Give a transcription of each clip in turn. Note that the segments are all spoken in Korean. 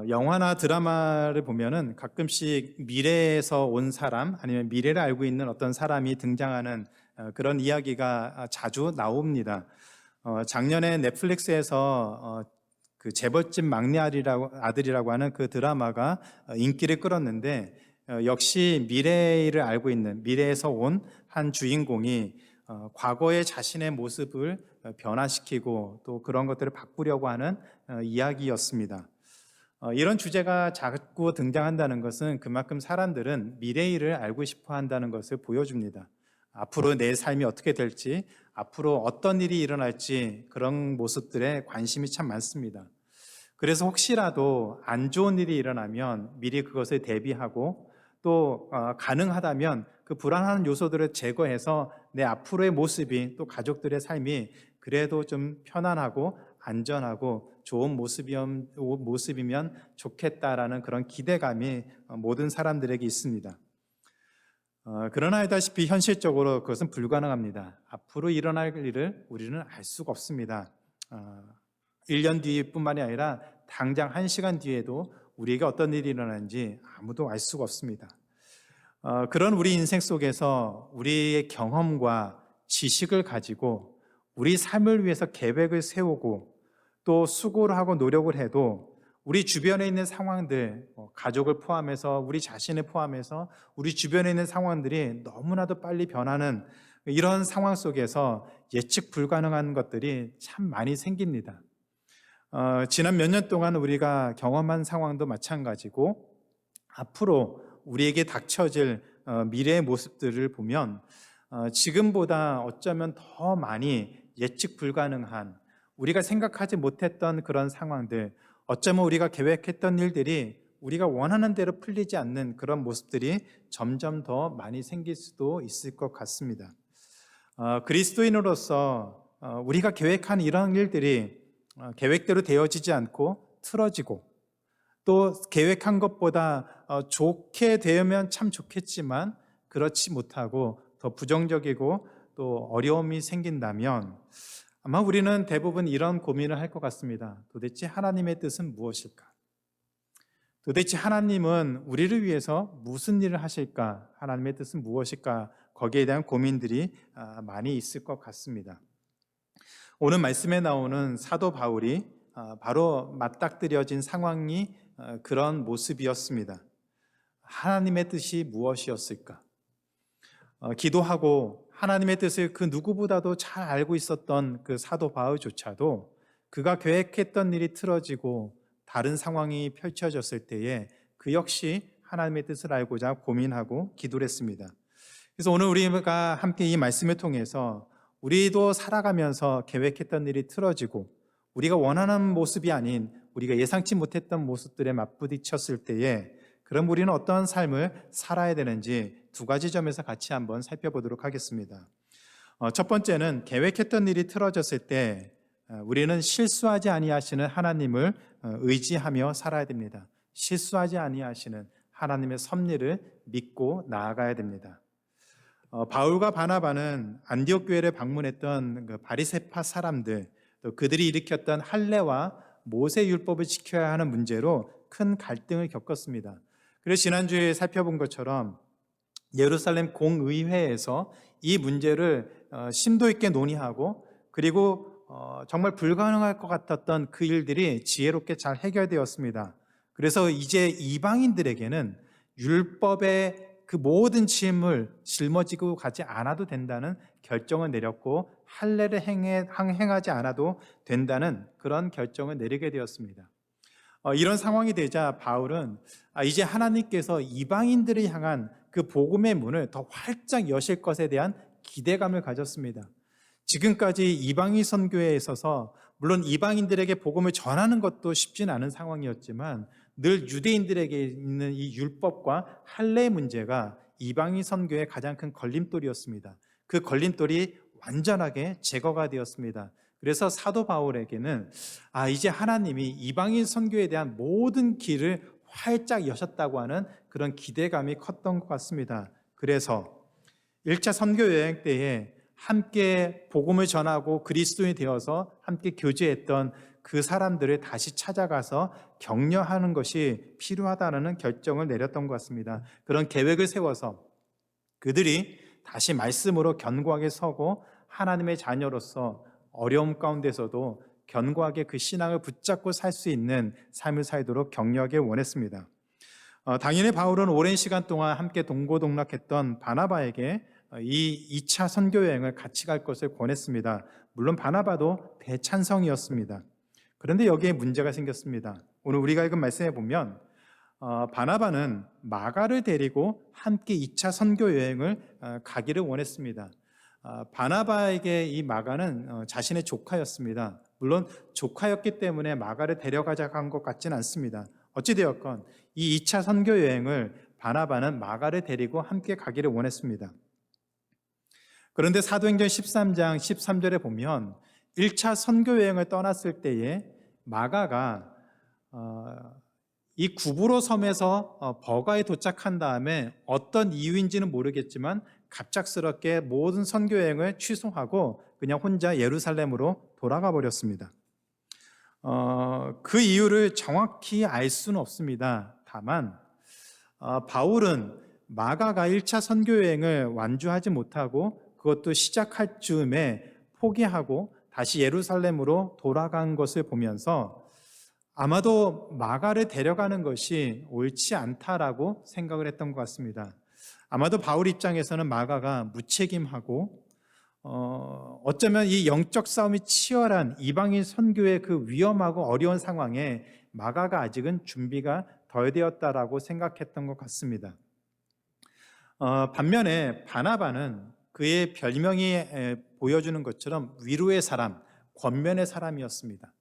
영화나 드라마를 보면은 가끔씩 미래에서 온 사람 아니면 미래를 알고 있는 어떤 사람이 등장하는 그런 이야기가 자주 나옵니다. 작년에 넷플릭스에서 그 재벌집 막내 아들이라고 하는 그 드라마가 인기를 끌었는데, 역시 미래를 알고 있는 미래에서 온 한 주인공이 과거의 자신의 모습을 변화시키고 또 그런 것들을 바꾸려고 하는 이야기였습니다. 이런 주제가 자꾸 등장한다는 것은 그만큼 사람들은 미래일을 알고 싶어 한다는 것을 보여줍니다. 앞으로 내 삶이 어떻게 될지, 앞으로 어떤 일이 일어날지 그런 모습들에 관심이 참 많습니다. 그래서 혹시라도 안 좋은 일이 일어나면 미리 그것을 대비하고 또 가능하다면 그 불안한 요소들을 제거해서 내 앞으로의 모습이 또 가족들의 삶이 그래도 좀 편안하고 안전하고 좋은 모습이면 좋겠다라는 그런 기대감이 모든 사람들에게 있습니다. 그러나 알다시피 현실적으로 그것은 불가능합니다. 앞으로 일어날 일을 우리는 알 수가 없습니다. 1년 뒤뿐만이 아니라 당장 1시간 뒤에도 우리에게 어떤 일이 일어나는지 아무도 알 수가 없습니다. 그런 우리 인생 속에서 우리의 경험과 지식을 가지고 우리 삶을 위해서 계획을 세우고 또 수고를 하고 노력을 해도 우리 주변에 있는 상황들, 가족을 포함해서 우리 자신을 포함해서 우리 주변에 있는 상황들이 너무나도 빨리 변하는 이런 상황 속에서 예측 불가능한 것들이 참 많이 생깁니다. 지난 몇 년 동안 우리가 경험한 상황도 마찬가지고 앞으로 우리에게 닥쳐질 미래의 모습들을 보면 지금보다 어쩌면 더 많이 예측 불가능한, 우리가 생각하지 못했던 그런 상황들, 어쩌면 우리가 계획했던 일들이 우리가 원하는 대로 풀리지 않는 그런 모습들이 점점 더 많이 생길 수도 있을 것 같습니다. 그리스도인으로서 우리가 계획한 이런 일들이 계획대로 되어지지 않고 틀어지고 또 계획한 것보다 좋게 되면 참 좋겠지만 그렇지 못하고 더 부정적이고 또 어려움이 생긴다면 아마 우리는 대부분 이런 고민을 할 것 같습니다. 도대체 하나님의 뜻은 무엇일까? 도대체 하나님은 우리를 위해서 무슨 일을 하실까? 하나님의 뜻은 무엇일까? 거기에 대한 고민들이 많이 있을 것 같습니다. 오늘 말씀에 나오는 사도 바울이 바로 맞닥뜨려진 상황이 그런 모습이었습니다. 하나님의 뜻이 무엇이었을까? 기도하고 하나님의 뜻을 그 누구보다도 잘 알고 있었던 그 사도 바울조차도 그가 계획했던 일이 틀어지고 다른 상황이 펼쳐졌을 때에 그 역시 하나님의 뜻을 알고자 고민하고 기도를 했습니다. 그래서 오늘 우리가 함께 이 말씀을 통해서 우리도 살아가면서 계획했던 일이 틀어지고 우리가 원하는 모습이 아닌 우리가 예상치 못했던 모습들에 맞부딪혔을 때에 그럼 우리는 어떠한 삶을 살아야 되는지 두 가지 점에서 같이 한번 살펴보도록 하겠습니다. 첫 번째는 계획했던 일이 틀어졌을 때 우리는 실수하지 아니하시는 하나님을 의지하며 살아야 됩니다. 실수하지 아니하시는 하나님의 섭리를 믿고 나아가야 됩니다. 바울과 바나바는 안디옥 교회를 방문했던 그 바리새파 사람들, 또 그들이 일으켰던 할례와 모세 율법을 지켜야 하는 문제로 큰 갈등을 겪었습니다. 그래서 지난주에 살펴본 것처럼 예루살렘 공의회에서 이 문제를 심도 있게 논의하고 그리고 정말 불가능할 것 같았던 그 일들이 지혜롭게 잘 해결되었습니다. 그래서 이제 이방인들에게는 율법의 그 모든 짐을 짊어지고 가지 않아도 된다는 결정을 내렸고 할례를 행하지 않아도 된다는 그런 결정을 내리게 되었습니다. 이런 상황이 되자 바울은 이제 하나님께서 이방인들을 향한 그 복음의 문을 더 활짝 여실 것에 대한 기대감을 가졌습니다. 지금까지 이방인 선교에 있어서 물론 이방인들에게 복음을 전하는 것도 쉽지는 않은 상황이었지만 늘 유대인들에게 있는 이 율법과 할례의 문제가 이방인 선교의 가장 큰 걸림돌이었습니다. 그 걸림돌이 완전하게 제거가 되었습니다. 그래서 사도 바울에게는 이제 하나님이 이방인 선교에 대한 모든 길을 활짝 여셨다고 하는 그런 기대감이 컸던 것 같습니다. 그래서 1차 선교 여행 때에 함께 복음을 전하고 그리스도인이 되어서 함께 교제했던 그 사람들을 다시 찾아가서 격려하는 것이 필요하다는 결정을 내렸던 것 같습니다. 그런 계획을 세워서 그들이 다시 말씀으로 견고하게 서고 하나님의 자녀로서 어려움 가운데서도 견고하게 그 신앙을 붙잡고 살 수 있는 삶을 살도록 격려하길 원했습니다. 당연히 바울은 오랜 시간 동안 함께 동고동락했던 바나바에게 이 2차 선교 여행을 같이 갈 것을 권했습니다. 물론 바나바도 대찬성이었습니다. 그런데 여기에 문제가 생겼습니다. 오늘 우리가 읽은 말씀에 보면 바나바는 마가를 데리고 함께 2차 선교 여행을 가기를 원했습니다. 바나바에게 이 마가는 자신의 조카였습니다. 물론 조카였기 때문에 마가를 데려가자고 한 것 같지는 않습니다. 어찌되었건 이 2차 선교 여행을 바나바는 마가를 데리고 함께 가기를 원했습니다. 그런데 사도행전 13장 13절에 보면 1차 선교 여행을 떠났을 때에 마가가 이 구브로 섬에서 버가에 도착한 다음에 어떤 이유인지는 모르겠지만 갑작스럽게 모든 선교 여행을 취소하고 그냥 혼자 예루살렘으로 돌아가 버렸습니다. 그 이유를 정확히 알 수는 없습니다. 다만 바울은 마가가 1차 선교 여행을 완주하지 못하고 그것도 시작할 즈음에 포기하고 다시 예루살렘으로 돌아간 것을 보면서 아마도 마가를 데려가는 것이 옳지 않다라고 생각을 했던 것 같습니다. 아마도 바울 입장에서는 마가가 무책임하고 어쩌면 이 영적 싸움이 치열한 이방인 선교의 그 위험하고 어려운 상황에 마가가 아직은 준비가 덜 되었다라고 생각했던 것 같습니다. 반면에 바나바는 그의 별명이 보여주는 것처럼 위로의 사람, 권면의 사람이었습니다.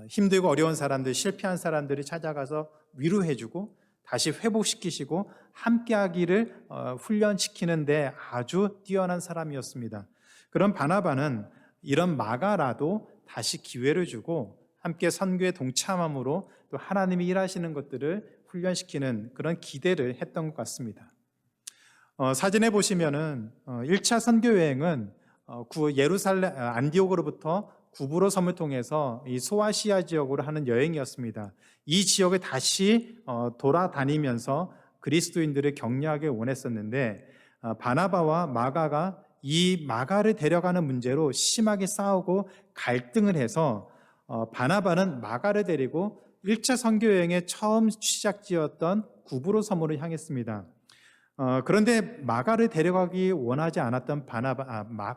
힘들고 어려운 사람들, 실패한 사람들이 찾아가서 위로해주고 다시 회복시키시고 함께하기를 훈련시키는 데 아주 뛰어난 사람이었습니다. 그런 바나바는 이런 마가라도 다시 기회를 주고 함께 선교에 동참함으로 또 하나님이 일하시는 것들을 훈련시키는 그런 기대를 했던 것 같습니다. 사진에 보시면은 1차 선교 여행은 예루살렘 안디옥으로부터 구브로 섬을 통해서 이 소아시아 지역으로 하는 여행이었습니다. 이 지역을 다시 돌아다니면서 그리스도인들을 격려하기 원했었는데 바나바와 마가가 이 마가를 데려가는 문제로 심하게 싸우고 갈등을 해서 바나바는 마가를 데리고 1차 선교 여행의 처음 시작지였던 구브로 섬으로 향했습니다. 그런데 마가를 데려가기 원하지 않았던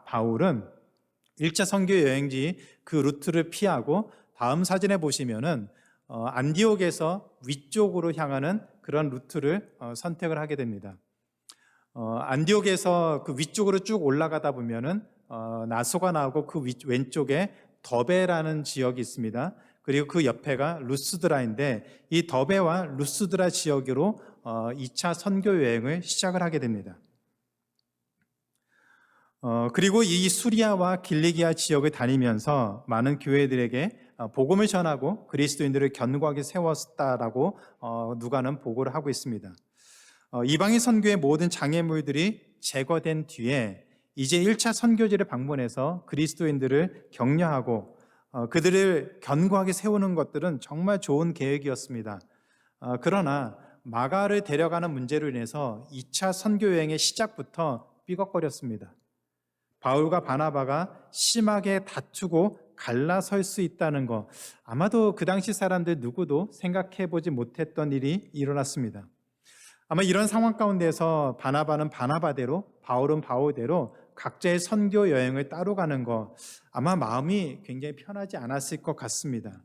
바울은 1차 선교 여행지 그 루트를 피하고 다음 사진에 보시면은 안디옥에서 위쪽으로 향하는 그런 루트를 선택을 하게 됩니다. 안디옥에서 그 위쪽으로 쭉 올라가다 보면은 나소가 나오고 그 왼쪽에 더베라는 지역이 있습니다. 그리고 그 옆에가 루스드라인데 이 더베와 루스드라 지역으로 2차 선교 여행을 시작을 하게 됩니다. 그리고 이 수리아와 길리기아 지역을 다니면서 많은 교회들에게 복음을 전하고 그리스도인들을 견고하게 세웠다라고 누가는 보고를 하고 있습니다. 이방인 선교의 모든 장애물들이 제거된 뒤에 이제 1차 선교지를 방문해서 그리스도인들을 격려하고 그들을 견고하게 세우는 것들은 정말 좋은 계획이었습니다. 그러나 마가를 데려가는 문제로 인해서 2차 선교 여행의 시작부터 삐걱거렸습니다. 바울과 바나바가 심하게 다투고 갈라설 수 있다는 것, 아마도 그 당시 사람들 누구도 생각해보지 못했던 일이 일어났습니다. 아마 이런 상황 가운데서 바나바는 바나바대로, 바울은 바울대로 각자의 선교 여행을 따로 가는 것, 아마 마음이 굉장히 편하지 않았을 것 같습니다.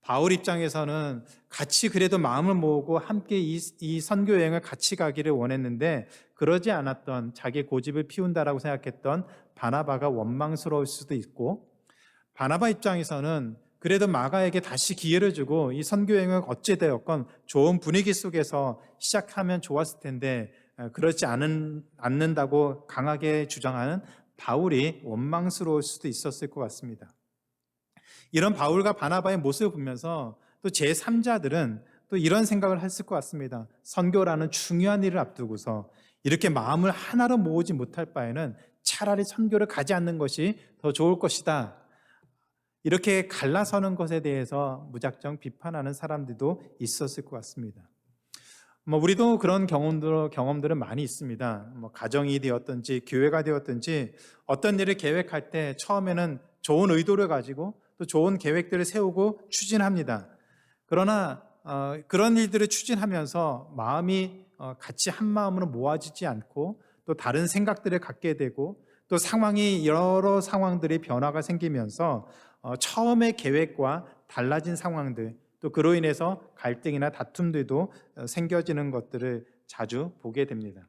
바울 입장에서는 같이 그래도 마음을 모으고 함께 이 선교 여행을 같이 가기를 원했는데 그러지 않았던, 자기 고집을 피운다라고 생각했던 바나바가 원망스러울 수도 있고, 바나바 입장에서는 그래도 마가에게 다시 기회를 주고 이 선교 여행을 어찌되었건 좋은 분위기 속에서 시작하면 좋았을 텐데 그렇지 않는다고 강하게 주장하는 바울이 원망스러울 수도 있었을 것 같습니다. 이런 바울과 바나바의 모습을 보면서 또 제3자들은 또 이런 생각을 했을 것 같습니다. 선교라는 중요한 일을 앞두고서 이렇게 마음을 하나로 모으지 못할 바에는 차라리 선교를 가지 않는 것이 더 좋을 것이다. 이렇게 갈라서는 것에 대해서 무작정 비판하는 사람들도 있었을 것 같습니다. 우리도 그런 경험들은 많이 있습니다. 가정이 되었든지 교회가 되었든지 어떤 일을 계획할 때 처음에는 좋은 의도를 가지고 또 좋은 계획들을 세우고 추진합니다. 그러나 그런 일들을 추진하면서 마음이 같이 한 마음으로 모아지지 않고 또 다른 생각들을 갖게 되고 또 여러 상황들이 변화가 생기면서 처음의 계획과 달라진 상황들, 또 그로 인해서 갈등이나 다툼들도 생겨지는 것들을 자주 보게 됩니다.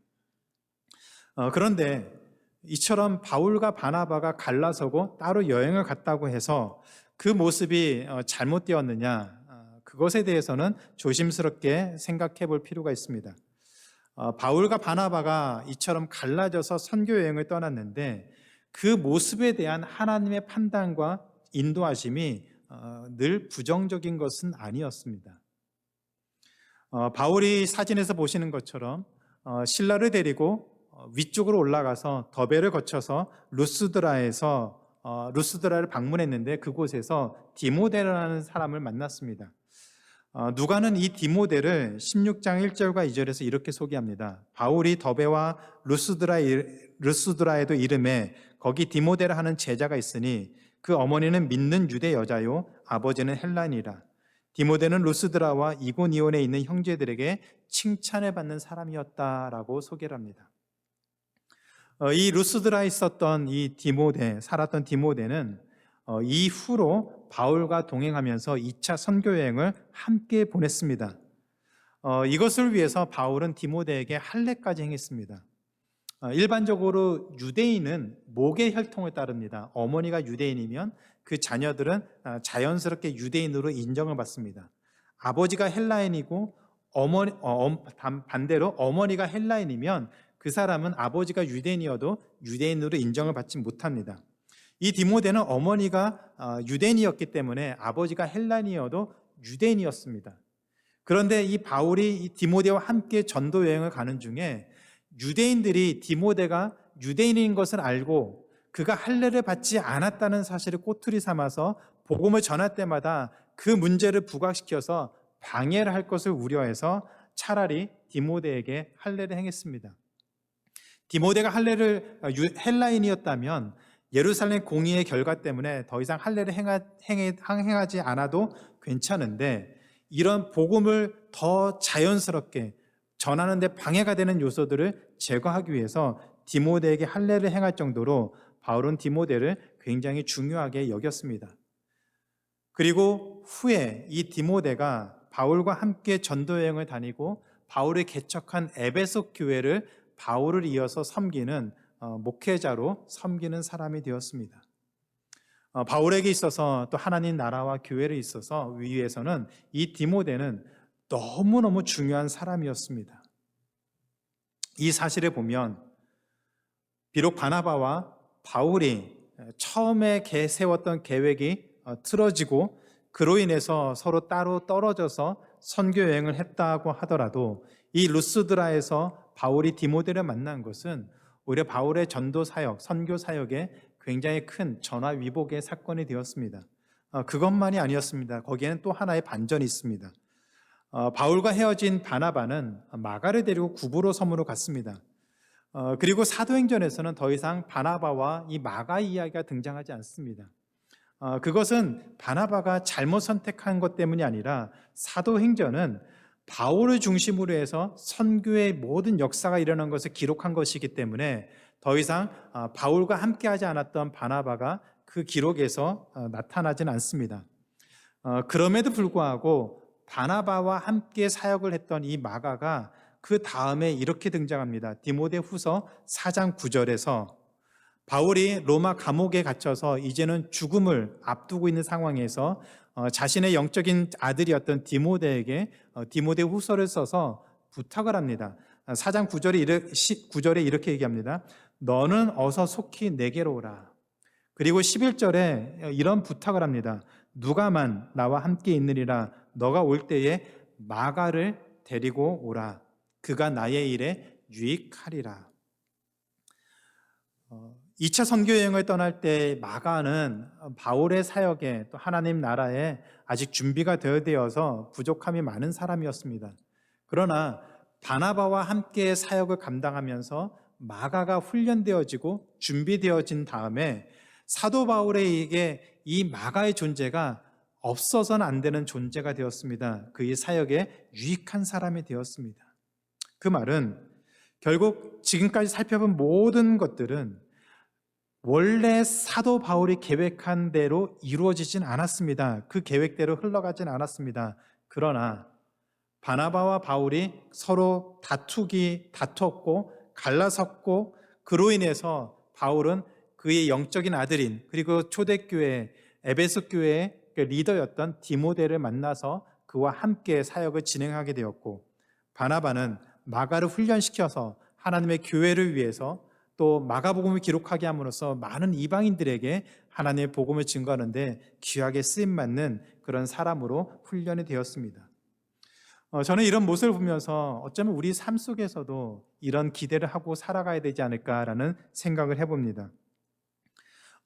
그런데 이처럼 바울과 바나바가 갈라서고 따로 여행을 갔다고 해서 그 모습이 잘못되었느냐, 그것에 대해서는 조심스럽게 생각해 볼 필요가 있습니다. 바울과 바나바가 이처럼 갈라져서 선교 여행을 떠났는데 그 모습에 대한 하나님의 판단과 인도하심이 늘 부정적인 것은 아니었습니다. 바울이 사진에서 보시는 것처럼 실라를 데리고 위쪽으로 올라가서 더베를 거쳐서 루스드라를 방문했는데 그곳에서 디모데라는 사람을 만났습니다. 누가는 이 디모데를 16장 1절과 2절에서 이렇게 소개합니다. 바울이 더베와 루스드라에도 이름에 거기 디모데라 하는 제자가 있으니 그 어머니는 믿는 유대 여자요 아버지는 헬라인이라. 디모데는 루스드라와 이고니온에 있는 형제들에게 칭찬을 받는 사람이었다라고 소개를 합니다. 이 루스드라에 있었던 살았던 디모데는 이후로 바울과 동행하면서 2차 선교 여행을 함께 보냈습니다. 이것을 위해서 바울은 디모데에게 할례까지 행했습니다. 일반적으로 유대인은 목의 혈통을 따릅니다. 어머니가 유대인이면 그 자녀들은 자연스럽게 유대인으로 인정을 받습니다. 아버지가 헬라인이고 반대로 어머니가 헬라인이면 그 사람은 아버지가 유대인이어도 유대인으로 인정을 받지 못합니다. 이 디모데는 어머니가 유대인이었기 때문에 아버지가 헬라인이어도 유대인이었습니다. 그런데 이 바울이 이 디모데와 함께 전도 여행을 가는 중에 유대인들이 디모데가 유대인인 것을 알고 그가 할례를 받지 않았다는 사실을 꼬투리 삼아서 복음을 전할 때마다 그 문제를 부각시켜서 방해를 할 것을 우려해서 차라리 디모데에게 할례를 행했습니다. 디모데가 헬라인이었다면 예루살렘 공의의 결과 때문에 더 이상 할례를 행하지 않아도 괜찮은데 이런 복음을 더 자연스럽게 전하는 데 방해가 되는 요소들을 제거하기 위해서 디모데에게 할례를 행할 정도로 바울은 디모데를 굉장히 중요하게 여겼습니다. 그리고 후에 이 디모데가 바울과 함께 전도여행을 다니고 바울이 개척한 에베소 교회를 바울을 이어서 섬기는 목회자로 섬기는 사람이 되었습니다. 바울에게 있어서 또 하나님 나라와 교회를 있어서 위해서는 이 디모데는 너무너무 중요한 사람이었습니다. 이 사실을 보면 비록 바나바와 바울이 처음에 세웠던 계획이 틀어지고 그로 인해서 서로 따로 떨어져서 선교 여행을 했다고 하더라도 이 루스드라에서 바울이 디모데를 만난 것은 오히려 바울의 전도 사역, 선교 사역에 굉장히 큰 전화위복의 사건이 되었습니다. 그것만이 아니었습니다. 거기에는 또 하나의 반전이 있습니다. 바울과 헤어진 바나바는 마가를 데리고 구브로 섬으로 갔습니다. 그리고 사도행전에서는 더 이상 바나바와 이 마가 이야기가 등장하지 않습니다. 그것은 바나바가 잘못 선택한 것 때문이 아니라 사도행전은 바울을 중심으로 해서 선교의 모든 역사가 일어난 것을 기록한 것이기 때문에 더 이상 바울과 함께하지 않았던 바나바가 그 기록에서 나타나지는 않습니다. 그럼에도 불구하고 바나바와 함께 사역을 했던 이 마가가 그 다음에 이렇게 등장합니다. 디모데후서 4장 9절에서 바울이 로마 감옥에 gat혀서 이제는 죽음을 앞두고 있는 상황에서 자신의 영적인 아들이었던 디모데에게 디모데후서를 써서 부탁을 합니다. 4장 9절에 이렇게 얘기합니다. 너는 어서 속히 내게로 오라. 그리고 11절에 이런 부탁을 합니다. 누가만 나와 함께 있느니라. 너가 올 때에 마가를 데리고 오라. 그가 나의 일에 유익하리라. 2차 선교 여행을 떠날 때 마가는 바울의 사역에 또 하나님 나라에 아직 준비가 되어서 부족함이 많은 사람이었습니다. 그러나 바나바와 함께 사역을 감당하면서 마가가 훈련되어지고 준비되어진 다음에 사도 바울에게 이 마가의 존재가 없어서는 안 되는 존재가 되었습니다. 그의 사역에 유익한 사람이 되었습니다. 그 말은 결국 지금까지 살펴본 모든 것들은 원래 사도 바울이 계획한 대로 이루어지진 않았습니다. 그 계획대로 흘러가진 않았습니다. 그러나 바나바와 바울이 서로 다투었고 갈라섰고 그로 인해서 바울은 그의 영적인 아들인 그리고 초대교회 에베소 교회의 리더였던 디모데를 만나서 그와 함께 사역을 진행하게 되었고, 바나바는 마가를 훈련시켜서 하나님의 교회를 위해서 또 마가복음을 기록하게 함으로써 많은 이방인들에게 하나님의 복음을 증거하는데 귀하게 쓰임받는 그런 사람으로 훈련이 되었습니다. 저는 이런 모습을 보면서 어쩌면 우리 삶 속에서도 이런 기대를 하고 살아가야 되지 않을까라는 생각을 해봅니다.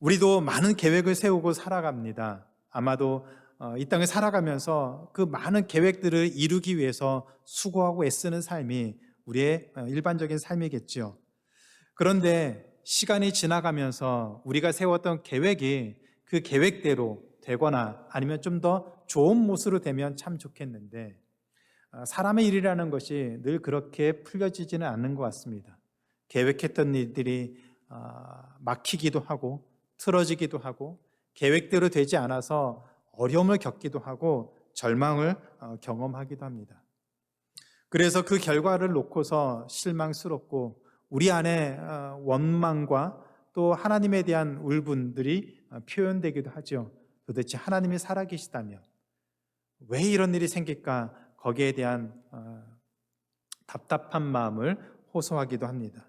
우리도 많은 계획을 세우고 살아갑니다. 아마도 이 땅을 살아가면서 그 많은 계획들을 이루기 위해서 수고하고 애쓰는 삶이 우리의 일반적인 삶이겠죠. 그런데 시간이 지나가면서 우리가 세웠던 계획이 그 계획대로 되거나 아니면 좀 더 좋은 모습으로 되면 참 좋겠는데, 사람의 일이라는 것이 늘 그렇게 풀려지지는 않는 것 같습니다. 계획했던 일들이 막히기도 하고 틀어지기도 하고 계획대로 되지 않아서 어려움을 겪기도 하고 절망을 경험하기도 합니다. 그래서 그 결과를 놓고서 실망스럽고 우리 안에 원망과 또 하나님에 대한 울분들이 표현되기도 하죠. 도대체 하나님이 살아계시다면 왜 이런 일이 생길까? 거기에 대한 답답한 마음을 호소하기도 합니다.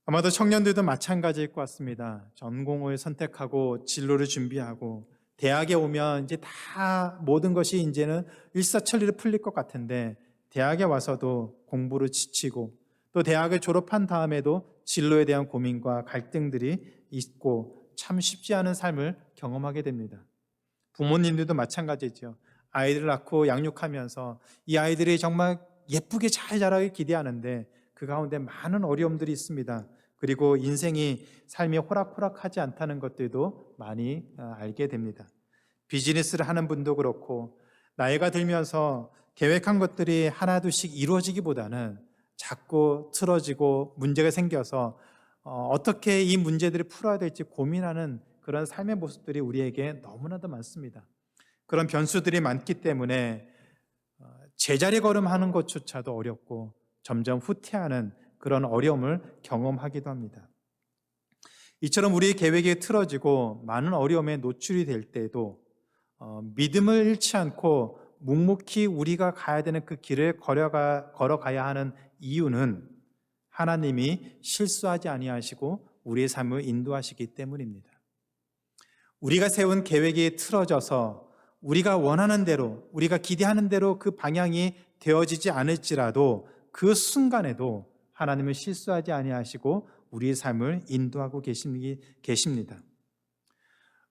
아마도 청년들도 마찬가지일 것 같습니다. 전공을 선택하고 진로를 준비하고 대학에 오면 이제 다 모든 것이 이제는 일사천리로 풀릴 것 같은데, 대학에 와서도 공부를 지치고 또 대학을 졸업한 다음에도 진로에 대한 고민과 갈등들이 있고 참 쉽지 않은 삶을 경험하게 됩니다. 부모님들도 마찬가지죠. 아이들을 낳고 양육하면서 이 아이들이 정말 예쁘게 잘 자라길 기대하는데 그 가운데 많은 어려움들이 있습니다. 그리고 인생이 삶이 호락호락하지 않다는 것들도 많이 알게 됩니다. 비즈니스를 하는 분도 그렇고 나이가 들면서 계획한 것들이 하나둘씩 이루어지기보다는 자꾸 틀어지고 문제가 생겨서 어떻게 이 문제들을 풀어야 될지 고민하는 그런 삶의 모습들이 우리에게 너무나도 많습니다. 그런 변수들이 많기 때문에 제자리 걸음하는 것조차도 어렵고 점점 후퇴하는 그런 어려움을 경험하기도 합니다. 이처럼 우리의 계획이 틀어지고 많은 어려움에 노출이 될 때도 믿음을 잃지 않고 묵묵히 우리가 가야 되는 그 길을 걸어가야 하는 이유는 하나님이 실수하지 아니하시고 우리의 삶을 인도하시기 때문입니다. 우리가 세운 계획이 틀어져서 우리가 원하는 대로, 우리가 기대하는 대로 그 방향이 되어지지 않을지라도 그 순간에도 하나님은 실수하지 아니하시고 우리의 삶을 인도하고 계십니다.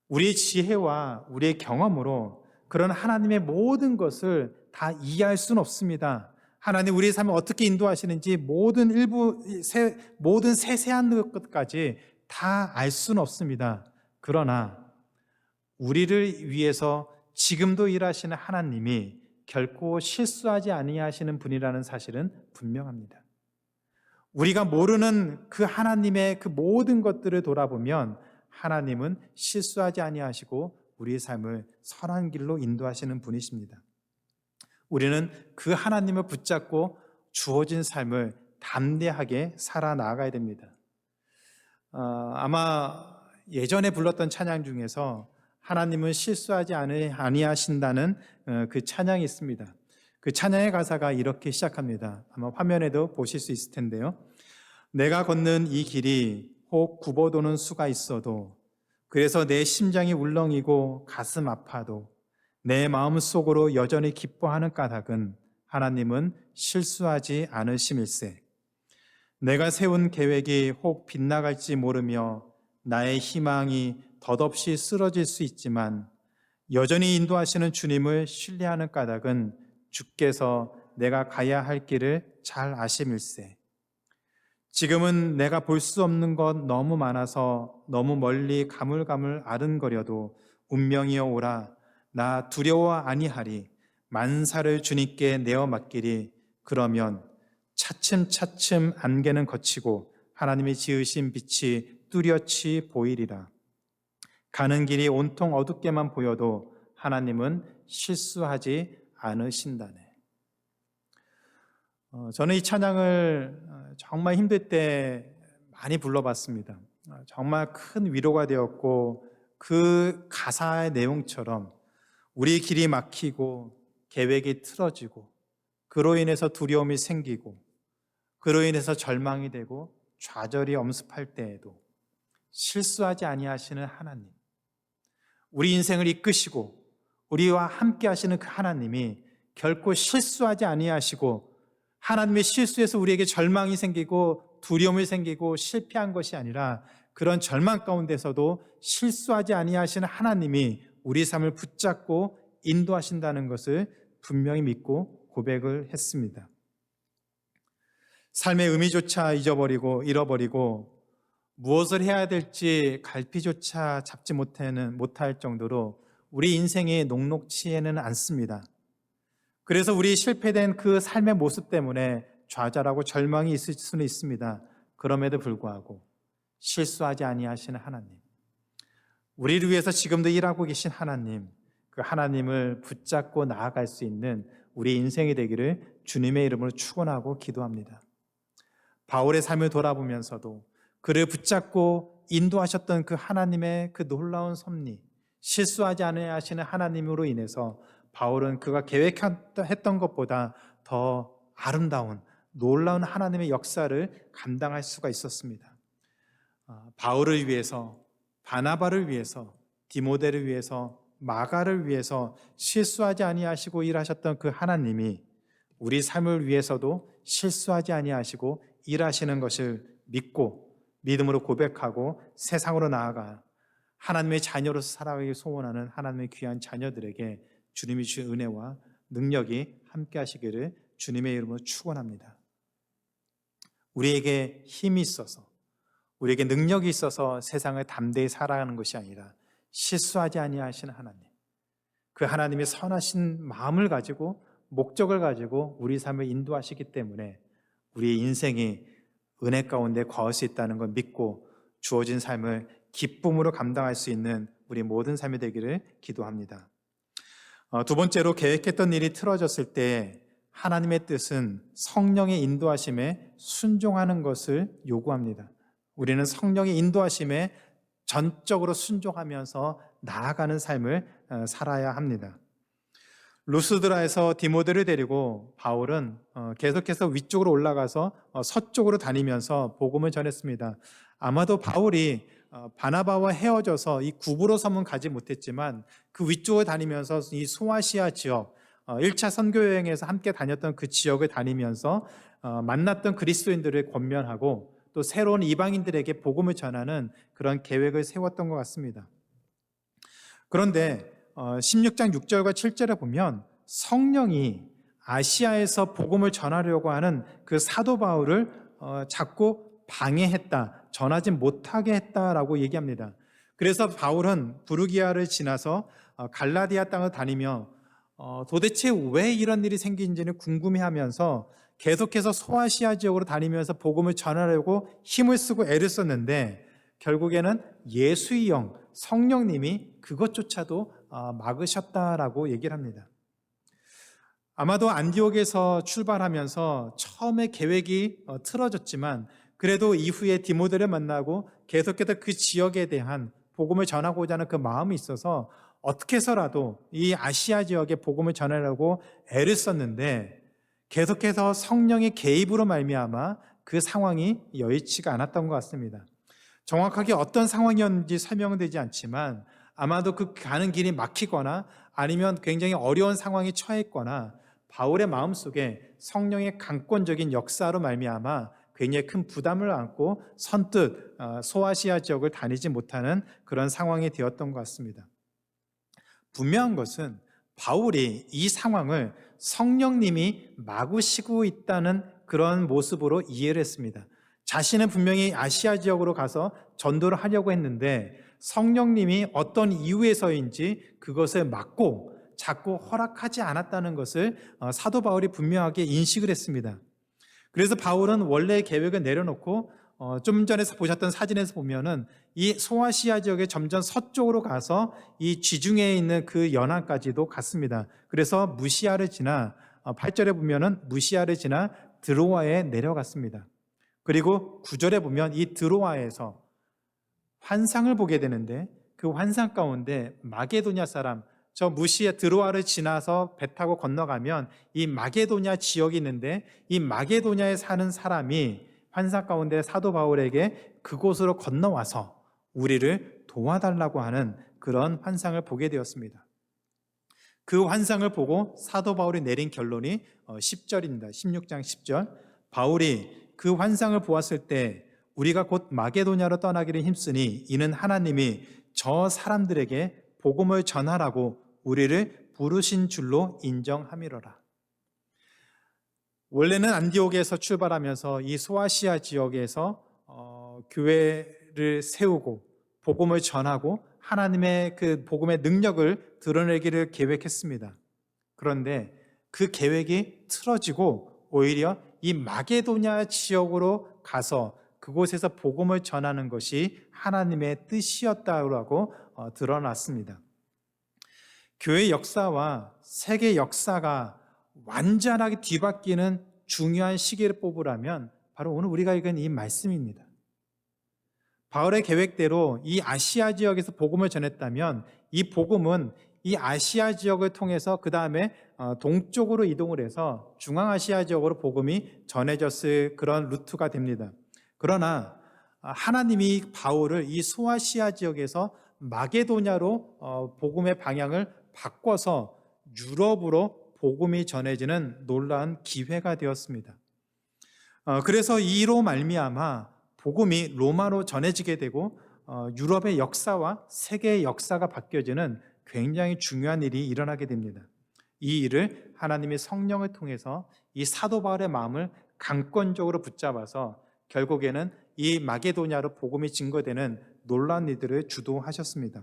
우리의 지혜와 우리의 경험으로 그런 하나님의 모든 것을 다 이해할 수는 없습니다. 하나님 우리의 삶을 어떻게 인도하시는지 모든 세세한 것까지 다 알 수는 없습니다. 그러나 우리를 위해서 지금도 일하시는 하나님이 결코 실수하지 아니하시는 분이라는 사실은 분명합니다. 우리가 모르는 그 하나님의 그 모든 것들을 돌아보면 하나님은 실수하지 아니하시고 우리의 삶을 선한 길로 인도하시는 분이십니다. 우리는 그 하나님을 붙잡고 주어진 삶을 담대하게 살아나가야 됩니다. 아마 예전에 불렀던 찬양 중에서 하나님은 실수하지 아니하신다는 그 찬양이 있습니다. 그 찬양의 가사가 이렇게 시작합니다. 아마 화면에도 보실 수 있을 텐데요. 내가 걷는 이 길이 혹 굽어도는 수가 있어도, 그래서 내 심장이 울렁이고 가슴 아파도 내 마음속으로 여전히 기뻐하는 까닭은 하나님은 실수하지 않으심일세. 내가 세운 계획이 혹 빗나갈지 모르며 나의 희망이 덧없이 쓰러질 수 있지만 여전히 인도하시는 주님을 신뢰하는 까닭은 주께서 내가 가야 할 길을 잘 아심일세. 지금은 내가 볼 수 없는 것 너무 많아서 너무 멀리 가물가물 아른거려도 운명이여 오라 나 두려워 아니하리. 만사를 주님께 내어 맡기리. 그러면 차츰차츰 안개는 걷히고 하나님이 지으신 빛이 뚜렷이 보이리라. 가는 길이 온통 어둡게만 보여도 하나님은 실수하지 않으신다네. 저는 이 찬양을 정말 힘들 때 많이 불러봤습니다. 정말 큰 위로가 되었고 그 가사의 내용처럼 우리 길이 막히고 계획이 틀어지고 그로 인해서 두려움이 생기고 그로 인해서 절망이 되고 좌절이 엄습할 때에도 실수하지 아니하시는 하나님, 우리 인생을 이끄시고 우리와 함께 하시는 그 하나님이 결코 실수하지 아니하시고 하나님의 실수에서 우리에게 절망이 생기고 두려움이 생기고 실패한 것이 아니라 그런 절망 가운데서도 실수하지 아니하시는 하나님이 우리 삶을 붙잡고 인도하신다는 것을 분명히 믿고 고백을 했습니다. 삶의 의미조차 잃어버리고 무엇을 해야 될지 갈피조차 잡지 못할 정도로 우리 인생이 녹록치에는 않습니다. 그래서 우리 실패된 그 삶의 모습 때문에 좌절하고 절망이 있을 수는 있습니다. 그럼에도 불구하고 실수하지 아니하시는 하나님, 우리를 위해서 지금도 일하고 계신 하나님, 그 하나님을 붙잡고 나아갈 수 있는 우리 인생이 되기를 주님의 이름으로 축원하고 기도합니다. 바울의 삶을 돌아보면서도 그를 붙잡고 인도하셨던 그 하나님의 그 놀라운 섭리, 실수하지 않아야 하시는 하나님으로 인해서 바울은 그가 계획했던 것보다 더 아름다운 놀라운 하나님의 역사를 감당할 수가 있었습니다. 바울을 위해서, 바나바를 위해서, 디모데를 위해서, 마가를 위해서 실수하지 아니하시고 일하셨던 그 하나님이 우리 삶을 위해서도 실수하지 아니하시고 일하시는 것을 믿고 믿음으로 고백하고 세상으로 나아가 하나님의 자녀로서 살아가기 소원하는 하나님의 귀한 자녀들에게 주님이 주신 은혜와 능력이 함께 하시기를 주님의 이름으로 축원합니다. 우리에게 힘이 있어서, 우리에게 능력이 있어서 세상을 담대히 살아가는 것이 아니라 실수하지 아니하시는 하나님, 그 하나님의 선하신 마음을 가지고 목적을 가지고 우리 삶을 인도하시기 때문에 우리의 인생이 은혜 가운데 거할 수 있다는 걸 믿고 주어진 삶을 기쁨으로 감당할 수 있는 우리 모든 삶이 되기를 기도합니다. 두 번째로, 계획했던 일이 틀어졌을 때 하나님의 뜻은 성령의 인도하심에 순종하는 것을 요구합니다. 우리는 성령의 인도하심에 전적으로 순종하면서 나아가는 삶을 살아야 합니다. 루스드라에서 디모데를 데리고 바울은 계속해서 위쪽으로 올라가서 서쪽으로 다니면서 복음을 전했습니다. 아마도 바울이 바나바와 헤어져서 이 구브로 섬은 가지 못했지만 그 위쪽을 다니면서 이 소아시아 지역, 1차 선교 여행에서 함께 다녔던 그 지역을 다니면서 만났던 그리스도인들을 권면하고 또 새로운 이방인들에게 복음을 전하는 그런 계획을 세웠던 것 같습니다. 그런데 16장 6절과 7절에 보면 성령이 아시아에서 복음을 전하려고 하는 그 사도 바울을 자꾸 방해했다, 전하지 못하게 했다라고 얘기합니다. 그래서 바울은 부르기아를 지나서 갈라디아 땅을 다니며 도대체 왜 이런 일이 생긴지는 궁금해하면서 계속해서 소아시아 지역으로 다니면서 복음을 전하려고 힘을 쓰고 애를 썼는데 결국에는 예수의 영, 성령님이 그것조차도 막으셨다라고 얘기를 합니다. 아마도 안디옥에서 출발하면서 처음에 계획이 틀어졌지만 그래도 이후에 디모데를 만나고 계속해서 그 지역에 대한 복음을 전하고자 하는 그 마음이 있어서 어떻게 해서라도 이 아시아 지역에 복음을 전하려고 애를 썼는데 계속해서 성령의 개입으로 말미암아 그 상황이 여의치가 않았던 것 같습니다. 정확하게 어떤 상황이었는지 설명되지 않지만 아마도 그 가는 길이 막히거나 아니면 굉장히 어려운 상황에 처했거나 바울의 마음속에 성령의 강권적인 역사로 말미암아 굉장히 큰 부담을 안고 선뜻 소아시아 지역을 다니지 못하는 그런 상황이 되었던 것 같습니다. 분명한 것은 바울이 이 상황을 성령님이 막으시고 있다는 그런 모습으로 이해를 했습니다. 자신은 분명히 아시아 지역으로 가서 전도를 하려고 했는데 성령님이 어떤 이유에서인지 그것을 막고 자꾸 허락하지 않았다는 것을 사도 바울이 분명하게 인식을 했습니다. 그래서 바울은 원래 계획을 내려놓고 좀 전에 보셨던 사진에서 보면은 이 소아시아 지역에 점점 서쪽으로 가서 이 지중해에 있는 그 연안까지도 갔습니다. 그래서 무시아를 지나 8절에 보면은 무시아를 지나 드로아에 내려갔습니다. 그리고 9절에 보면 이 드로아에서 환상을 보게 되는데 그 환상 가운데 마게도냐 사람, 저 무시아 드로아를 지나서 배 타고 건너가면 이 마게도냐 지역이 있는데 이 마게도냐에 사는 사람이 환상 가운데 사도 바울에게 그곳으로 건너와서 우리를 도와달라고 하는 그런 환상을 보게 되었습니다. 그 환상을 보고 사도 바울이 내린 결론이 10절입니다. 16장 10절. 바울이 그 환상을 보았을 때 우리가 곧 마게도냐로 떠나기를 힘쓰니 이는 하나님이 저 사람들에게 복음을 전하라고 우리를 부르신 줄로 인정함이로라. 원래는 안디옥에서 출발하면서 이 소아시아 지역에서 교회를 세우고 복음을 전하고 하나님의 그 복음의 능력을 드러내기를 계획했습니다. 그런데 그 계획이 틀어지고 오히려 이 마게도냐 지역으로 가서 그곳에서 복음을 전하는 것이 하나님의 뜻이었다고 드러났습니다. 교회 역사와 세계 역사가 완전하게 뒤바뀌는 중요한 시기를 뽑으라면 바로 오늘 우리가 읽은 이 말씀입니다. 바울의 계획대로 이 아시아 지역에서 복음을 전했다면 이 복음은 이 아시아 지역을 통해서 그 다음에 동쪽으로 이동을 해서 중앙아시아 지역으로 복음이 전해졌을 그런 루트가 됩니다. 그러나 하나님이 바울을 이 소아시아 지역에서 마게도냐로 복음의 방향을 바꿔서 유럽으로 복음이 전해지는 놀라운 기회가 되었습니다. 그래서 이로 말미암아 복음이 로마로 전해지게 되고 유럽의 역사와 세계의 역사가 바뀌어지는 굉장히 중요한 일이 일어나게 됩니다. 이 일을 하나님이 성령을 통해서 이 사도 바울의 마음을 강권적으로 붙잡아서 결국에는 이 마게도냐로 복음이 증거되는 놀라운 일들을 주도하셨습니다.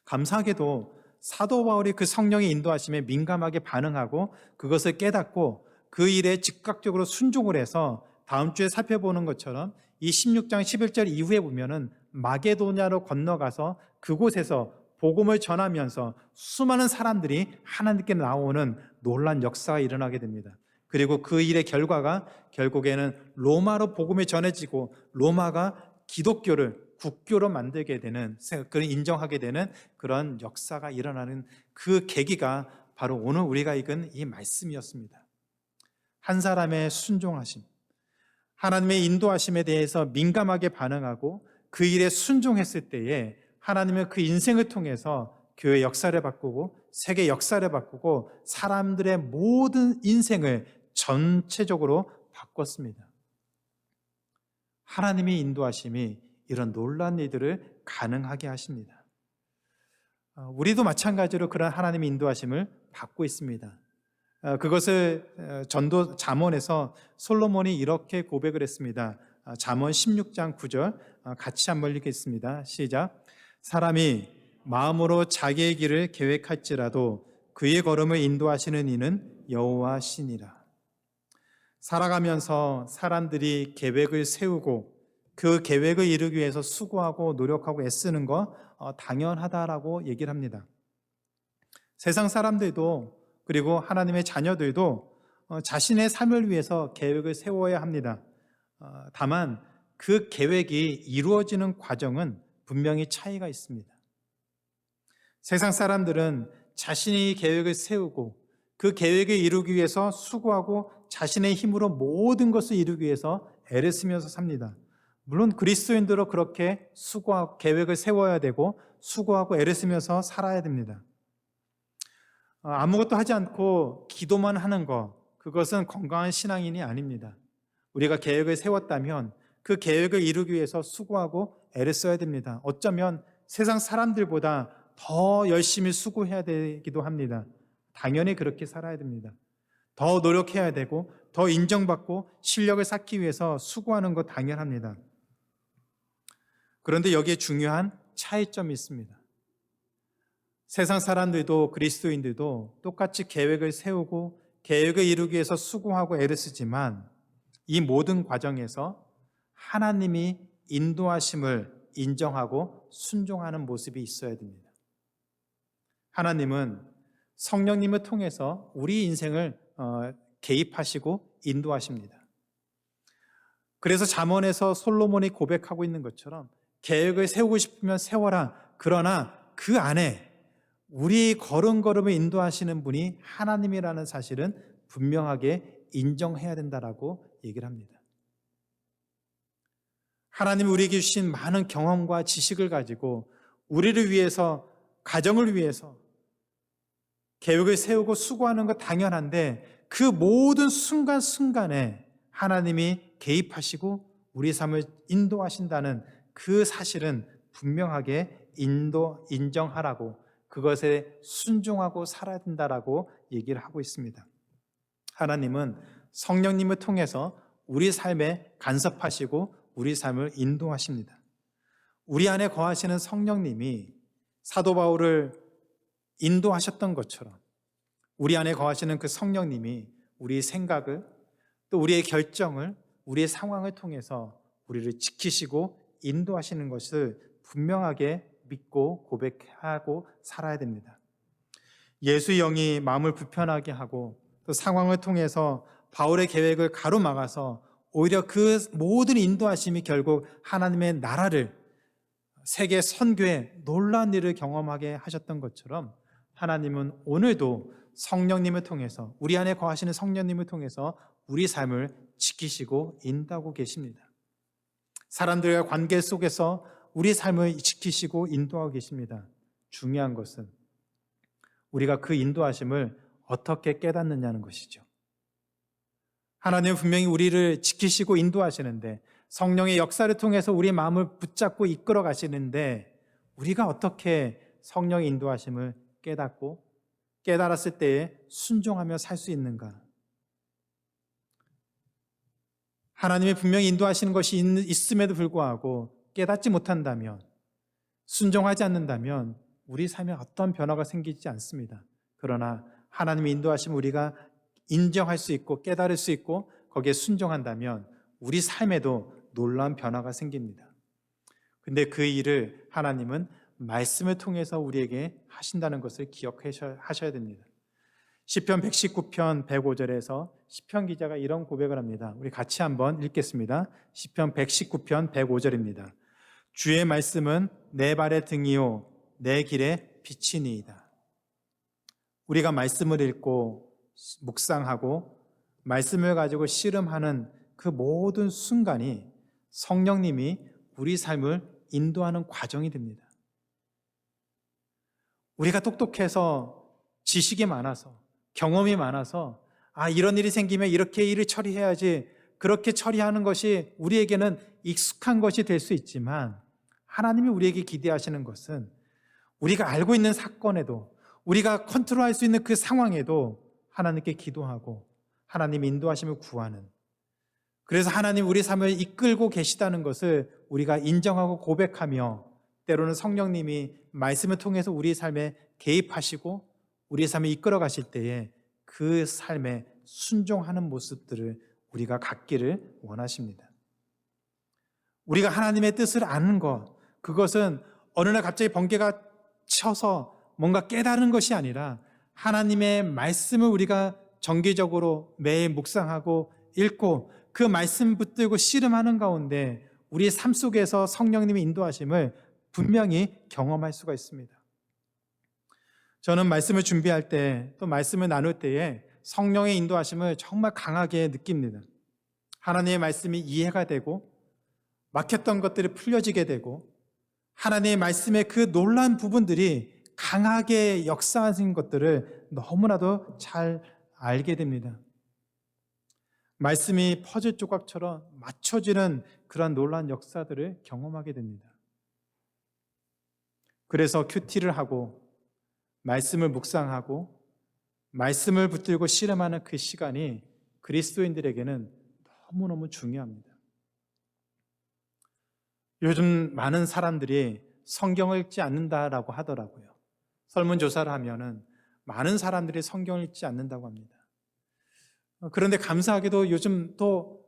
감사하게도 사도 바울이 그 성령의 인도하심에 민감하게 반응하고 그것을 깨닫고 그 일에 즉각적으로 순종을 해서 다음 주에 살펴보는 것처럼 이 16장 11절 이후에 보면은 마게도냐로 건너가서 그곳에서 복음을 전하면서 수많은 사람들이 하나님께 나오는 놀라운 역사가 일어나게 됩니다. 그리고 그 일의 결과가 결국에는 로마로 복음이 전해지고 로마가 기독교를 국교로 만들게 되는, 그런 인정하게 되는 그런 역사가 일어나는 그 계기가 바로 오늘 우리가 읽은 이 말씀이었습니다. 한 사람의 순종하심, 하나님의 인도하심에 대해서 민감하게 반응하고 그 일에 순종했을 때에 하나님은 그 인생을 통해서 교회 역사를 바꾸고 세계 역사를 바꾸고 사람들의 모든 인생을 전체적으로 바꿨습니다. 하나님의 인도하심이 이런 놀라운 일들을 가능하게 하십니다. 우리도 마찬가지로 그런 하나님의 인도하심을 받고 있습니다. 그것을 전도 잠언에서 솔로몬이 이렇게 고백을 했습니다. 잠언 16장 9절 같이 한번 읽겠습니다. 시작. 사람이 마음으로 자기의 길을 계획할지라도 그의 걸음을 인도하시는 이는 여호와시니라. 살아가면서 사람들이 계획을 세우고 그 계획을 이루기 위해서 수고하고 노력하고 애쓰는 거 당연하다라고 얘기를 합니다. 세상 사람들도 그리고 하나님의 자녀들도 자신의 삶을 위해서 계획을 세워야 합니다. 다만 그 계획이 이루어지는 과정은 분명히 차이가 있습니다. 세상 사람들은 자신이 계획을 세우고 그 계획을 이루기 위해서 수고하고 자신의 힘으로 모든 것을 이루기 위해서 애를 쓰면서 삽니다. 물론 그리스도인들도 그렇게 수고하고 계획을 세워야 되고 수고하고 애를 쓰면서 살아야 됩니다. 아무것도 하지 않고 기도만 하는 것, 그것은 건강한 신앙인이 아닙니다. 우리가 계획을 세웠다면 그 계획을 이루기 위해서 수고하고 애를 써야 됩니다. 어쩌면 세상 사람들보다 더 열심히 수고해야 되기도 합니다. 당연히 그렇게 살아야 됩니다. 더 노력해야 되고 더 인정받고 실력을 쌓기 위해서 수고하는 것 당연합니다. 그런데 여기에 중요한 차이점이 있습니다. 세상 사람들도 그리스도인들도 똑같이 계획을 세우고 계획을 이루기 위해서 수고하고 애를 쓰지만 이 모든 과정에서 하나님이 인도하심을 인정하고 순종하는 모습이 있어야 됩니다. 하나님은 성령님을 통해서 우리 인생을 개입하시고 인도하십니다. 그래서 잠언에서 솔로몬이 고백하고 있는 것처럼 계획을 세우고 싶으면 세워라. 그러나 그 안에 우리 걸음걸음을 인도하시는 분이 하나님이라는 사실은 분명하게 인정해야 된다라고 얘기를 합니다. 하나님이 우리에게 주신 많은 경험과 지식을 가지고 우리를 위해서, 가정을 위해서 계획을 세우고 수고하는 것 당연한데 그 모든 순간순간에 하나님이 개입하시고 우리 삶을 인도하신다는 그 사실은 분명하게 인정하라고, 그것에 순종하고 살아야 된다라고 얘기를 하고 있습니다. 하나님은 성령님을 통해서 우리 삶에 간섭하시고 우리 삶을 인도하십니다. 우리 안에 거하시는 성령님이 사도 바울을 인도하셨던 것처럼 우리 안에 거하시는 그 성령님이 우리의 생각을, 또 우리의 결정을, 우리의 상황을 통해서 우리를 지키시고 인도하시는 것을 분명하게 믿고 고백하고 살아야 됩니다. 예수의 영이 마음을 불편하게 하고 또 상황을 통해서 바울의 계획을 가로막아서 오히려 그 모든 인도하심이 결국 하나님의 나라를, 세계 선교에 놀라운 일을 경험하게 하셨던 것처럼 하나님은 오늘도 성령님을 통해서, 우리 안에 거하시는 성령님을 통해서 우리 삶을 지키시고 인도하고 계십니다. 사람들과 관계 속에서 우리 삶을 지키시고 인도하고 계십니다. 중요한 것은 우리가 그 인도하심을 어떻게 깨닫느냐는 것이죠. 하나님은 분명히 우리를 지키시고 인도하시는데, 성령의 역사를 통해서 우리의 마음을 붙잡고 이끌어 가시는데, 우리가 어떻게 성령의 인도하심을 깨닫고 깨달았을 때에 순종하며 살 수 있는가? 하나님이 분명히 인도하시는 것이 있음에도 불구하고 깨닫지 못한다면, 순종하지 않는다면 우리 삶에 어떤 변화가 생기지 않습니다. 그러나 하나님의 인도하심을 우리가 인정할 수 있고 깨달을 수 있고 거기에 순종한다면 우리 삶에도 놀라운 변화가 생깁니다. 근데 그 일을 하나님은 말씀을 통해서 우리에게 하신다는 것을 기억하셔야 됩니다. 시편 119편 105절에서 시편 기자가 이런 고백을 합니다. 우리 같이 한번 읽겠습니다. 시편 119편 105절입니다. 주의 말씀은 내 발의 등이요 내 길의 빛이니이다. 우리가 말씀을 읽고 묵상하고 말씀을 가지고 씨름하는 그 모든 순간이 성령님이 우리 삶을 인도하는 과정이 됩니다. 우리가 똑똑해서 지식이 많아서 경험이 많아서 이런 일이 생기면 이렇게 일을 처리해야지, 그렇게 처리하는 것이 우리에게는 익숙한 것이 될 수 있지만 하나님이 우리에게 기대하시는 것은 우리가 알고 있는 사건에도, 우리가 컨트롤할 수 있는 그 상황에도 하나님께 기도하고 하나님 인도하심을 구하는, 그래서 하나님 우리 삶을 이끌고 계시다는 것을 우리가 인정하고 고백하며 때로는 성령님이 말씀을 통해서 우리 삶에 개입하시고 우리의 삶을 이끌어 가실 때에 그 삶에 순종하는 모습들을 우리가 갖기를 원하십니다. 우리가 하나님의 뜻을 아는 것, 그것은 어느 날 갑자기 번개가 쳐서 뭔가 깨달은 것이 아니라 하나님의 말씀을 우리가 정기적으로 매일 묵상하고 읽고 그 말씀 붙들고 씨름하는 가운데 우리의 삶 속에서 성령님의 인도하심을 분명히 경험할 수가 있습니다. 저는 말씀을 준비할 때, 또 말씀을 나눌 때에 성령의 인도하심을 정말 강하게 느낍니다. 하나님의 말씀이 이해가 되고 막혔던 것들이 풀려지게 되고 하나님의 말씀의 그 놀라운 부분들이 강하게 역사하신 것들을 너무나도 잘 알게 됩니다. 말씀이 퍼즐 조각처럼 맞춰지는 그러한 놀라운 역사들을 경험하게 됩니다. 그래서 큐티를 하고 말씀을 묵상하고 말씀을 붙들고 씨름하는 그 시간이 그리스도인들에게는 너무너무 중요합니다. 요즘 많은 사람들이 성경을 읽지 않는다라고 하더라고요. 설문조사를 하면은 많은 사람들이 성경을 읽지 않는다고 합니다. 그런데 감사하게도 요즘 또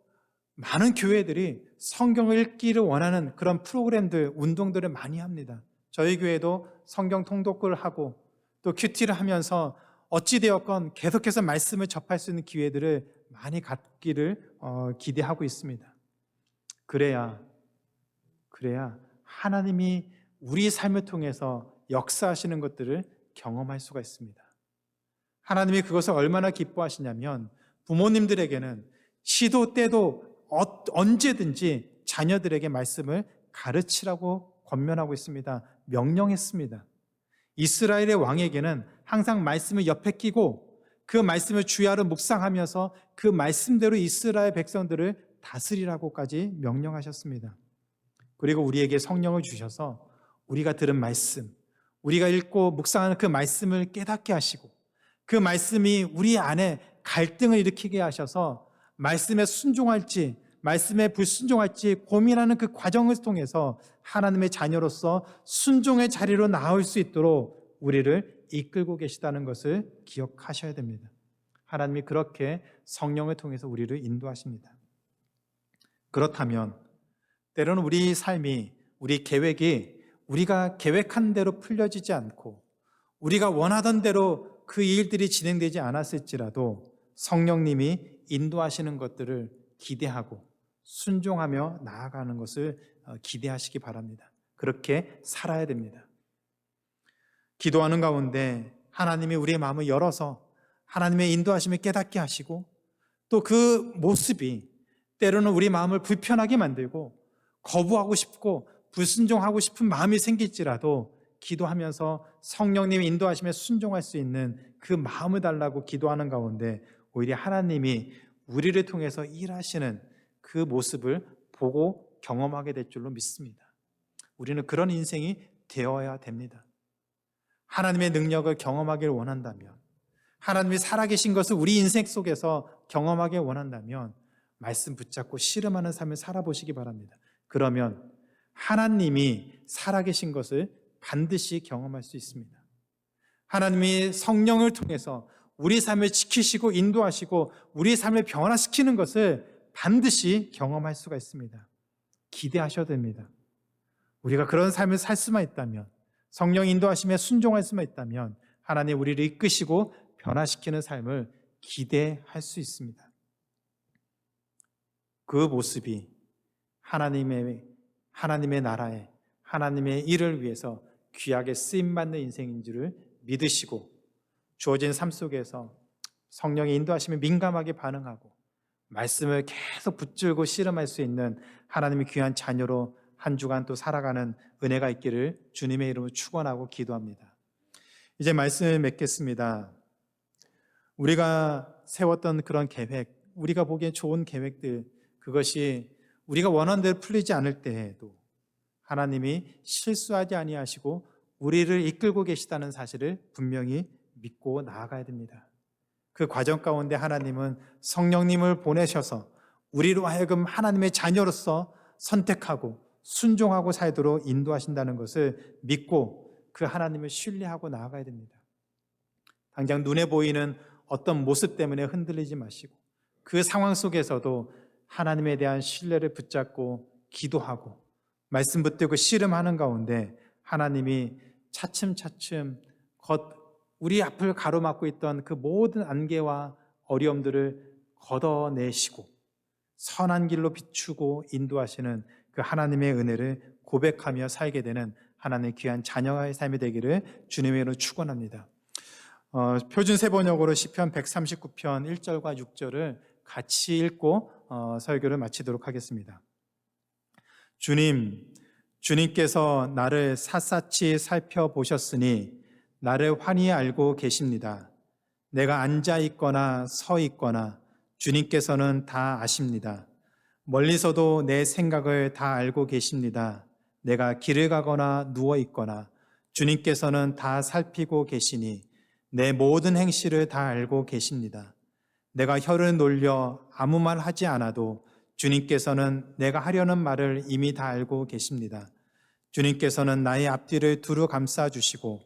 많은 교회들이 성경을 읽기를 원하는 그런 프로그램들, 운동들을 많이 합니다. 저희 교회도 성경 통독을 하고 또 큐티를 하면서 어찌되었건 계속해서 말씀을 접할 수 있는 기회들을 많이 갖기를 기대하고 있습니다. 그래야 하나님이 우리 삶을 통해서 역사하시는 것들을 경험할 수가 있습니다. 하나님이 그것을 얼마나 기뻐하시냐면 부모님들에게는 시도 때도 언제든지 자녀들에게 말씀을 가르치라고 권면하고 있습니다. 명령했습니다. 이스라엘의 왕에게는 항상 말씀을 옆에 끼고 그 말씀을 주야로 묵상하면서 그 말씀대로 이스라엘 백성들을 다스리라고까지 명령하셨습니다. 그리고 우리에게 성령을 주셔서 우리가 들은 말씀, 우리가 읽고 묵상하는 그 말씀을 깨닫게 하시고 그 말씀이 우리 안에 갈등을 일으키게 하셔서 말씀에 순종할지 말씀에 불순종할지 고민하는 그 과정을 통해서 하나님의 자녀로서 순종의 자리로 나올 수 있도록 우리를 이끌고 계시다는 것을 기억하셔야 됩니다. 하나님이 그렇게 성령을 통해서 우리를 인도하십니다. 그렇다면 때로는 우리 삶이, 우리 계획이 우리가 계획한 대로 풀려지지 않고 우리가 원하던 대로 그 일들이 진행되지 않았을지라도 성령님이 인도하시는 것들을 기대하고 순종하며 나아가는 것을 기대하시기 바랍니다. 그렇게 살아야 됩니다. 기도하는 가운데 하나님이 우리의 마음을 열어서 하나님의 인도하심을 깨닫게 하시고 또 그 모습이 때로는 우리 마음을 불편하게 만들고 거부하고 싶고 불순종하고 싶은 마음이 생길지라도 기도하면서 성령님이 인도하심에 순종할 수 있는 그 마음을 달라고 기도하는 가운데 오히려 하나님이 우리를 통해서 일하시는 그 모습을 보고 경험하게 될 줄로 믿습니다. 우리는 그런 인생이 되어야 됩니다. 하나님의 능력을 경험하기를 원한다면, 하나님이 살아계신 것을 우리 인생 속에서 경험하길 원한다면 말씀 붙잡고 씨름하는 삶을 살아보시기 바랍니다. 그러면 하나님이 살아계신 것을 반드시 경험할 수 있습니다. 하나님이 성령을 통해서 우리 삶을 지키시고 인도하시고 우리 삶을 변화시키는 것을 반드시 경험할 수가 있습니다. 기대하셔야 됩니다. 우리가 그런 삶을 살 수만 있다면, 성령 인도하심에 순종할 수만 있다면 하나님 우리를 이끄시고 변화시키는 삶을 기대할 수 있습니다. 그 모습이 하나님의 나라에 하나님의 일을 위해서 귀하게 쓰임받는 인생인 줄을 믿으시고 주어진 삶 속에서 성령의 인도하심에 민감하게 반응하고 말씀을 계속 붙들고 씨름할 수 있는 하나님의 귀한 자녀로 한 주간 또 살아가는 은혜가 있기를 주님의 이름으로 축원하고 기도합니다. 이제 말씀을 맺겠습니다. 우리가 세웠던 그런 계획, 우리가 보기엔 좋은 계획들, 그것이 우리가 원하는 대로 풀리지 않을 때에도 하나님이 실수하지 아니하시고 우리를 이끌고 계시다는 사실을 분명히 믿고 나아가야 됩니다. 그 과정 가운데 하나님은 성령님을 보내셔서 우리로 하여금 하나님의 자녀로서 선택하고 순종하고 살도록 인도하신다는 것을 믿고 그 하나님을 신뢰하고 나아가야 됩니다. 당장 눈에 보이는 어떤 모습 때문에 흔들리지 마시고 그 상황 속에서도 하나님에 대한 신뢰를 붙잡고 기도하고 말씀 붙들고 씨름하는 가운데 하나님이 차츰차츰 우리 앞을 가로막고 있던 그 모든 안개와 어려움들을 걷어내시고 선한 길로 비추고 인도하시는 그 하나님의 은혜를 고백하며 살게 되는 하나님의 귀한 자녀의 삶이 되기를 주님의 이름으로 축원합니다. 표준 세번역으로 시편 139편 1절과 6절을 같이 읽고 설교를 마치도록 하겠습니다. 주님께서 나를 샅샅이 살펴보셨으니 나를 환히 알고 계십니다. 내가 앉아 있거나 서 있거나 주님께서는 다 아십니다. 멀리서도 내 생각을 다 알고 계십니다. 내가 길을 가거나 누워 있거나 주님께서는 다 살피고 계시니 내 모든 행실을 다 알고 계십니다. 내가 혀를 놀려 아무 말 하지 않아도 주님께서는 내가 하려는 말을 이미 다 알고 계십니다. 주님께서는 나의 앞뒤를 두루 감싸 주시고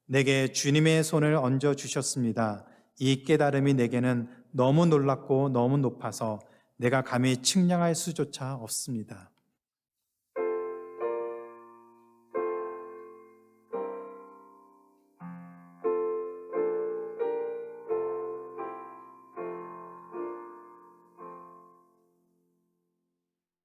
내게 주님의 손을 얹어 주셨습니다. 이 깨달음이 내게는 너무 놀랍고 너무 높아서 내가 감히 측량할 수조차 없습니다.